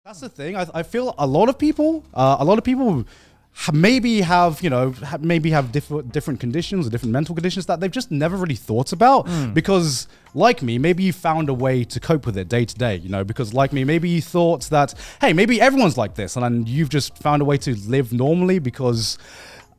That's the thing. I feel a lot of people maybe have different conditions or different mental conditions that they've just never really thought about because, like me, maybe you found a way to cope with it day to day, because like me, maybe you thought that, hey, maybe everyone's like this, and then you've just found a way to live normally because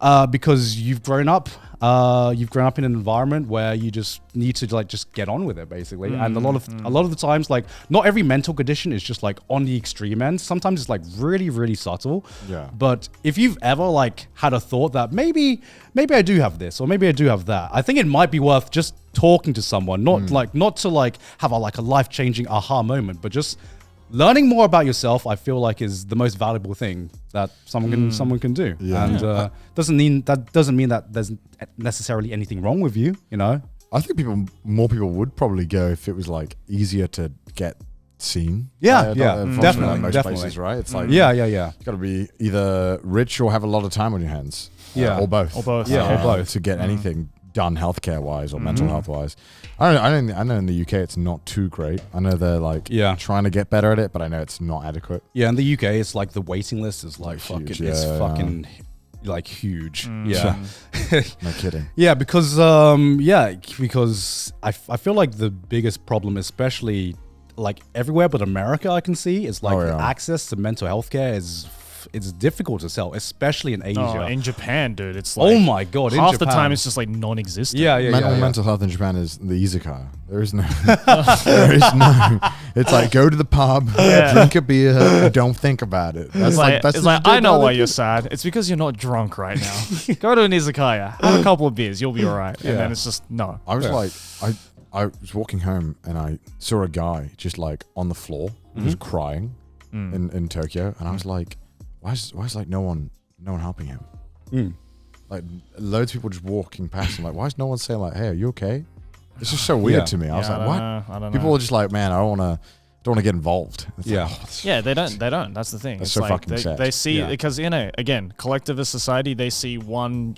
you've grown up in an environment where you just need to just get on with it, basically. And a lot of the times, not every mental condition is just on the extreme end. Sometimes it's really, really subtle. Yeah. But if you've ever had a thought that maybe I do have this or maybe I do have that, I think it might be worth just talking to someone, not to have a life-changing aha moment, but just learning more about yourself, I feel is the most valuable thing that someone can do. Yeah. And doesn't mean that there's necessarily anything wrong with you, I think more people would probably go if it was easier to get seen. Yeah, definitely. Most definitely. places, right? It's yeah. You got to be either rich or have a lot of time on your hands. Or both. Or both to get anything done healthcare wise or mental health wise. I know in the UK it's not too great. I know they're trying to get better at it, but I know it's not adequate. Yeah, in the UK it's the waiting list is fucking huge. Yeah. No kidding. Yeah, because I feel the biggest problem, especially everywhere but America, I can see is access to mental health care it's difficult to sell, especially in Asia. Oh, in Japan, dude, it's oh my god! Half the time it's just non-existent. Mental health in Japan is the izakaya. There is no. It's go to the pub, drink a beer, and don't think about it. That's I know why you're sad. It's because you're not drunk right now. Go to an izakaya, have a couple of beers, you'll be all right. And then it's just no. I was I was walking home and I saw a guy just on the floor, just crying in Tokyo, and I was like, why is no one helping him? Loads of people just walking past him. Why is no one saying hey, are you okay? It's just so weird to me. I was like, what? I don't know. People are just man, I don't want to get involved. It's they don't. That's the thing. That's so fucking sad. They see because again, collectivist society. They see one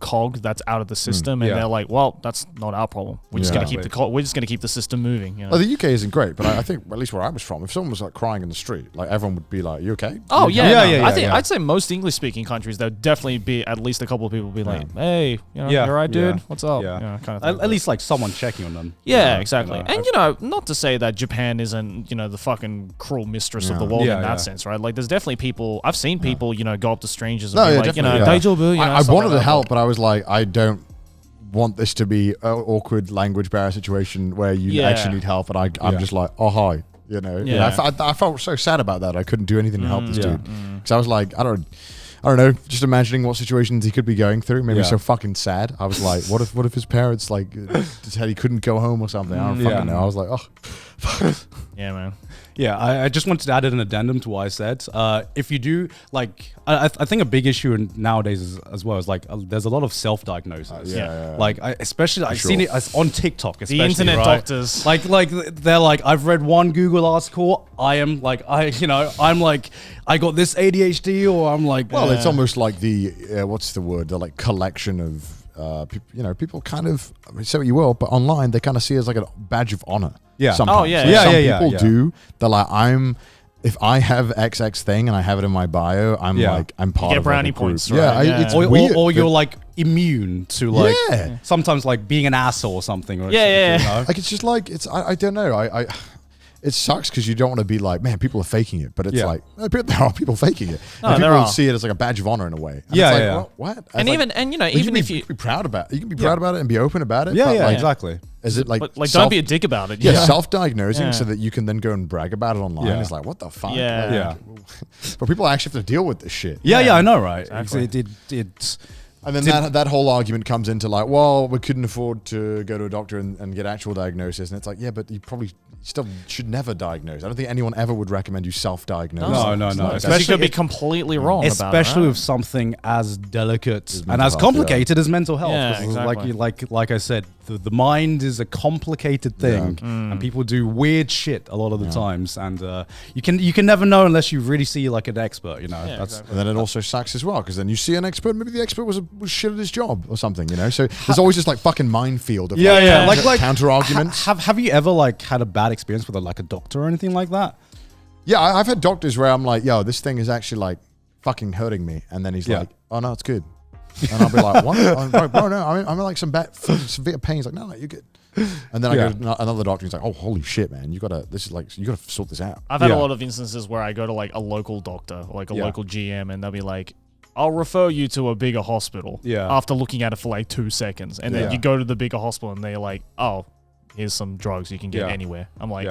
cog that's out of the system, and they're like, well, that's not our problem. We're just gonna keep we're just gonna keep the system moving. Well, the UK isn't great, but I think at least where I was from, if someone was crying in the street, everyone would be like, you okay? Oh yeah. I think I'd say most English speaking countries there'd definitely be at least a couple of people be like, hey, you're right, dude. What's up? Yeah. Kind of thing. At least someone checking on them. Yeah, exactly. And not to say that Japan isn't the fucking cruel mistress of the world in that sense, right? There's definitely people I've seen people go up to strangers and be like, daijoubu, I wanted to help, but I was like, I don't want this to be an awkward language barrier situation where you actually need help, and I'm just like, oh hi, I felt so sad about that. I couldn't do anything to help this dude because I was like, I don't know, just imagining what situations he could be going through made me so fucking sad. I was like, what if his parents said he couldn't go home or something? I don't fucking know. I was like, oh, fuck. Yeah, man. Yeah, I just wanted to add an addendum to what I said. If you do, I think a big issue nowadays as well is there's a lot of self-diagnosis. Especially I've seen it on TikTok, especially. The internet doctors. They're I've read one Google article. I got this ADHD, or I'm well, it's almost like the what's the word? The collection of people kind of say what you will, but online they kind of see it as a badge of honor. Yeah. Sometimes. Some people do. They're if I have XX thing and I have it in my bio, I'm part of brownie points. Right? Yeah. It's weird, or you're immune to sometimes being an asshole or something. Or it's just I don't know. It sucks because you don't want to be man, people are faking it, but it's there are people faking it. No, and people see it as a badge of honor in a way. And what? And even if you be proud about it, you can be proud about it and be open about it. Yeah, exactly. Is it don't be a dick about it? Yeah, self-diagnosing so that you can then go and brag about it online. It's what the fuck? Yeah. But people actually have to deal with this shit. Yeah, I know, right? Exactly. And then that whole argument comes into well, we couldn't afford to go to a doctor and get actual diagnosis. And it's but you probably still should never diagnose. I don't think anyone ever would recommend you self-diagnose. No. Especially you could be completely wrong especially about with something as delicate and as complicated as mental health. Yeah, exactly. Like I said, the mind is a complicated thing, and people do weird shit a lot of the times, and you can never know unless you really see an expert. Exactly. And then it also sucks as well because then you see an expert, maybe the expert was shit at his job or something. So there's always this fucking minefield of counter arguments. Have you ever had a bad experience with a doctor or anything like that? Yeah, I've had doctors where I'm like, yo, this thing is actually like fucking hurting me. And then he's like, oh no, it's good. And I'll be like, what? I'm like, bro, no, I'm in like some severe pain. He's like, no, you're good. And then I go to another doctor. He's like, "Oh, holy shit, man! You gotta sort this out." I've had a lot of instances where I go to like a local doctor, or like a local GM, and they'll be like, "I'll refer you to a bigger hospital." Yeah. After looking at it for like 2 seconds, and then you go to the bigger hospital, and they're like, "Oh, here's some drugs you can get anywhere." I'm like.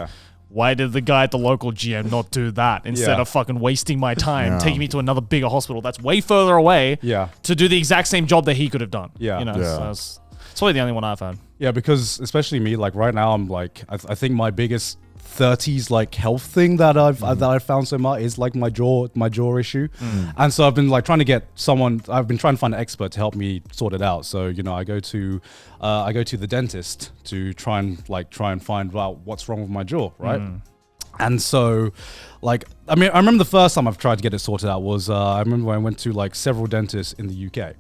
Why did the guy at the local GM not do that instead of fucking wasting my time, taking me to another bigger hospital that's way further away to do the exact same job that he could have done? Yeah. You know, so it's probably the only one I've had. Yeah, because especially me, like right now, I'm like, I think my biggest 30s like health thing that I've found so much is like my jaw issue, and so I've been like trying to get someone. I've been trying to find an expert to help me sort it out. So you know, I go to the dentist to try and find out what's wrong with my jaw, right? And so, like, I mean, I remember the first time I've tried to get it sorted out was I remember when I went to like several dentists in the UK.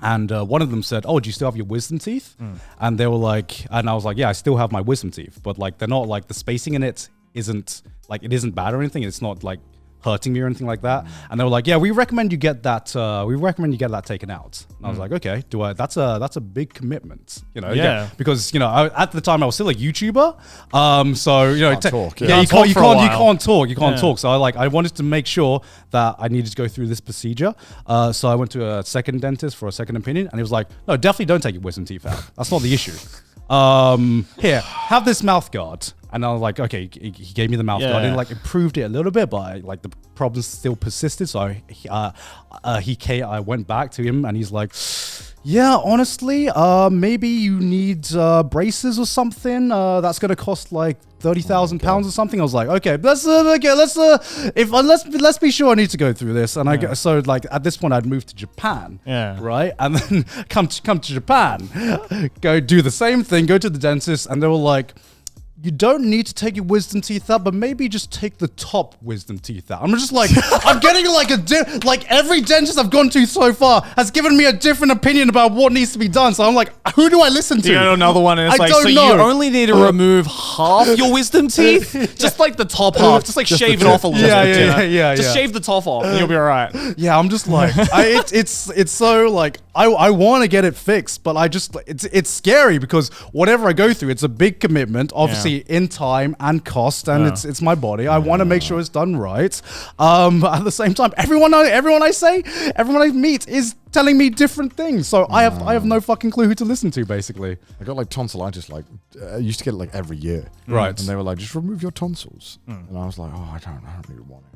And one of them said, "Oh, do you still have your wisdom teeth?" And they were like, and I was like, "Yeah, I still have my wisdom teeth, but like they're not like the spacing in it isn't like it isn't bad or anything. It's not like hurting me or anything like that." And they were like, "Yeah, we recommend you get that. Taken out." And I was like, "Okay, that's a big commitment, you know?" Yeah. Because you know, at the time I was still a YouTuber, so you know, You can't talk. So I wanted to make sure that I needed to go through this procedure. So I went to a second dentist for a second opinion, and he was like, "No, definitely don't take your wisdom teeth out. That's not the issue. Here, have this mouth guard." And I was like, okay, he gave me the mouth guard and like improved it a little bit, but like the problems still persisted. So I went back to him and he's like, "Yeah, honestly, maybe you need braces or something. That's gonna cost like £30,000 or something." I was like, "Okay, let's be sure I need to go through this." And so like at this point I'd moved to Japan, right, and then come to Japan, go do the same thing, go to the dentist, and they were like, "You don't need to take your wisdom teeth out, but maybe just take the top wisdom teeth out." I'm just like, I'm getting like every dentist I've gone to so far has given me a different opinion about what needs to be done. So I'm like, who do I listen to? You go to another one and it's like, so you only need to remove half your wisdom teeth? Just like the top half. Just like shave it off a little bit. Just shave the top off and you'll be all right. Yeah, I'm just like, it's so like, I want to get it fixed, but it's scary because whatever I go through, it's a big commitment, obviously in time and cost, and it's my body. I want to make sure it's done right. But at the same time, everyone I meet is telling me different things. So I have no fucking clue who to listen to, basically. I got like tonsillitis, like I used to get it like every year. Right. And they were like, "Just remove your tonsils." And I was like, "Oh, I don't really want it."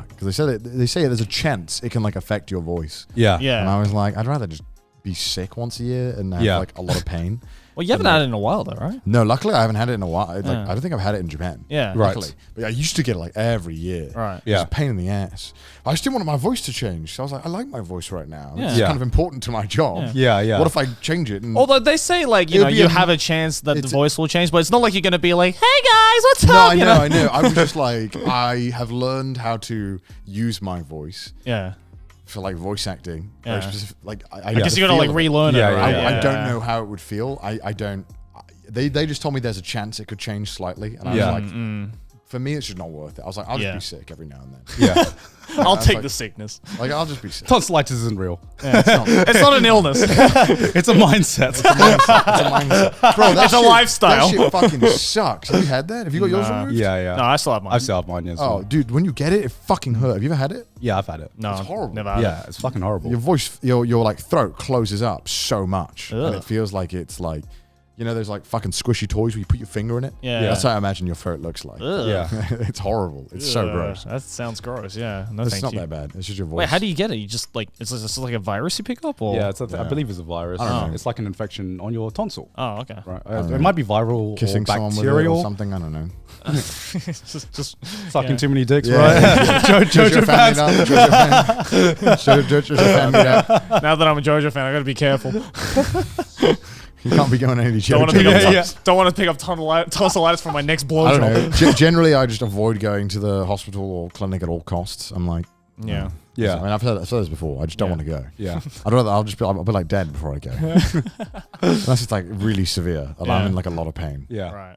Because they say there's a chance it can like affect your voice. Yeah. And I was like, I'd rather just be sick once a year and have like a lot of pain. Well, you haven't had it in a while though, right? No, luckily I haven't had it in a while. Like, I don't think I've had it in Japan. Yeah. Luckily. But I used to get it like every year. Right. It was a pain in the ass. I just didn't want my voice to change. So I was like, I like my voice right now. Yeah. It's kind of important to my job. Yeah. What if I change it? Although they say like, you know, you have a chance that the voice will change, but it's not like you're going to be like, "Hey guys, what's up?" I know. I was just like, I have learned how to use my voice. Yeah. For like voice acting, like I guess you gotta like relearn it. Right? I don't know how it would feel. I don't. They just told me there's a chance it could change slightly, and I was like, for me, it's just not worth it. I was like, I'll just be sick every now and then. Yeah, I'll take the sickness. Like I'll just be sick. Tonsillitis isn't real. Yeah, it's not an illness. It's a mindset. It's a mindset. Bro, it's a lifestyle. That shit fucking sucks. Have you had that? Have you got yours removed? Yeah. No, I still have mine. I still have mine. Yes. Oh, dude, when you get it, it fucking hurt. Have you ever had it? Yeah, I've had it. No, it's horrible. Never had it. It's fucking horrible. Your voice, your like throat closes up so much, and it feels like it's like. You know, there's like fucking squishy toys where you put your finger in it. Yeah. That's how I imagine your throat looks like. Yeah. It's horrible. It's so gross. That sounds gross. Yeah. No, it's not that bad. It's just your voice. Wait, how do you get it? You just like, is this like a virus you pick up? Or? Yeah, I believe it's a virus. I don't know. It's like an infection on your tonsil. Oh, okay. Right. It might be viral Kissing or someone with it bacterial. or something. I don't know. just sucking too many dicks, Yeah. right? Jojo fans. Jojo fan me down. Now that I'm a JoJo fan, I got to be careful. You can't be going any Don't want to pick up tonsillitis for my next blowjob. I don't know. Generally, I just avoid going to the hospital or clinic at all costs. I'm like, yeah. Yeah. I mean, I've said this before. I just don't want to go. Yeah. I'll be like dead before I go. Unless it's like really severe and I'm in like a lot of pain. Yeah. Right.